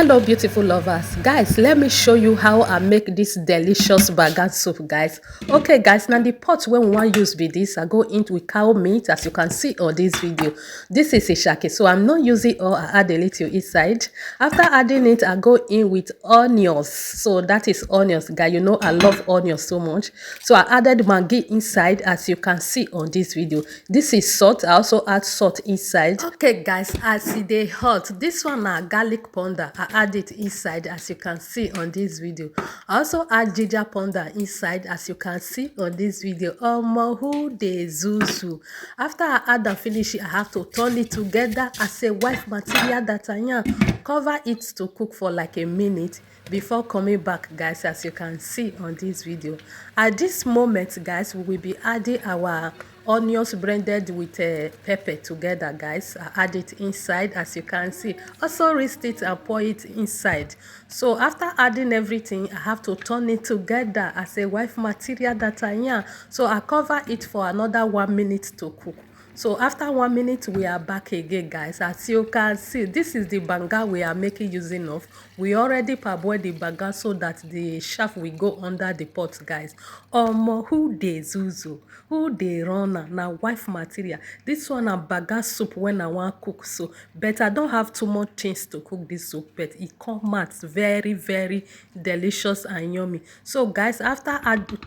Hello beautiful lovers, guys, let me show you how I make this delicious banga soup, guys. Okay guys, now the pot when we want use be this, I go in with cow meat as you can see on this video. This is a shake, so I'm not using all. I add a little inside. After adding it, I go in with onions. So that is onions, guys. You know I love onions so much, so I added maggi inside as you can see on this video. This is salt. I also add salt inside. Okay guys, as they hot, this one na garlic powder. I add it inside as you can see on this video. I also add ginger powder inside as you can see on this video. Who dey zuzu. After I add and finish it, I have to turn it together as a white material that I am. Cover it to cook for like a minute before coming back, guys, as you can see on this video. At this moment, guys, we will be adding our onions blended with pepper together, guys. I add it inside as you can see. Also roast it and pour it inside. So after adding everything, I have to turn it together as a white material that I am. So I cover it for another 1 minute to cook. So after 1 minute, we are back again, guys. As you can see, this is the banga we are making using of. We already parboiled the banga so that the shaft will go under the pot, guys. Who dey zuzu, who dey run na wife material. This one a banga soup when I want cook, so but I don't have too much things to cook this soup, but it comes out very delicious and yummy. So guys, after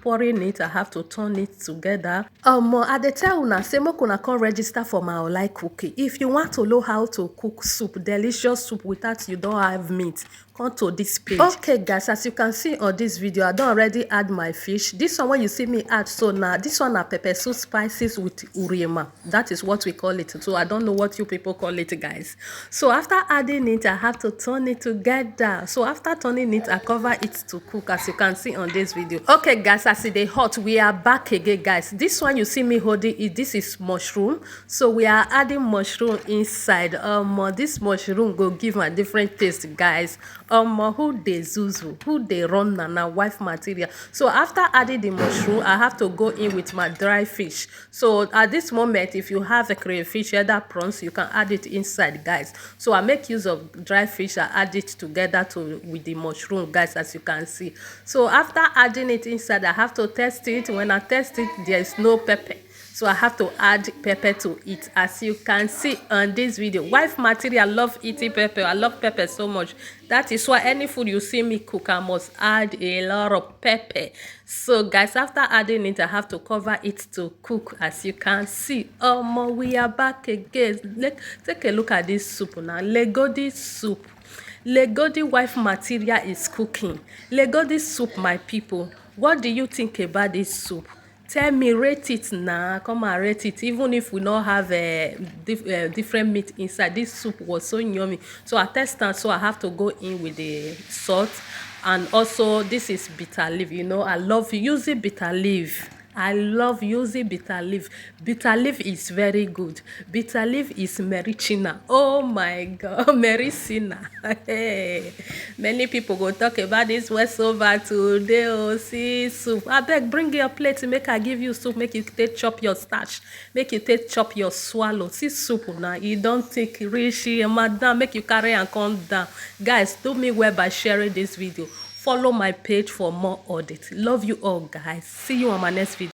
pouring it, I have to turn it together. I dey tell una say make una come register for my online cooking. If you want to know how to cook soup, delicious soup without you don't have meat, come to this page. Okay guys, as you can see on this video, I don't already add my fish. This one when you see me add, so now this one are pepper soup spices with urema. That is what we call it. So I don't know what you people call it, guys. So after adding it, I have to turn it together. So after turning it, I cover it to cook as you can see on this video. Okay guys, as it is hot, we are back again, guys. This one you see me holding it, this is mushroom. So we are adding mushroom inside. This mushroom go give a different taste, guys. Who dey zuzu, who dey run na wife material. So after adding the mushroom, I have to go in with my dry fish. So at this moment, if you have a crayfish, either prawns, you can add it inside, guys. So I make use of dry fish. I add it together with the mushroom, guys, as you can see. So after adding it inside, I have to test it. When I test it, there is no pepper, so I have to add pepper to it, as you can see on this video. Wife material, love eating pepper. I love pepper so much. That is why any food you see me cook, I must add a lot of pepper. So guys, after adding it, I have to cover it to cook, as you can see. We are back again. Let's take a look at this soup now. Legodi soup. Legodi wife material is cooking. Legodi soup, my people. What do you think about this soup? Tell me, rate it now. Come and rate it. Even if we don't have a different meat inside, this soup was so yummy. So I test it, so I have to go in with the salt. And also this is bitter leaf. You know I love using bitter leaf. I love using bitter leaf. Bitter leaf is very good. Bitter leaf is merichina. Oh my God, mericina. Hey. Many people go talk about this West over today. Oh, see soup. I beg, bring your plate. Make I give you soup. Make you take chop your starch. Make you take chop your swallow. See soup now. You don't take rishi, madam. Make you carry and come down. Guys, do me well by sharing this video. Follow my page for more audits. Love you all, guys. See you on my next video.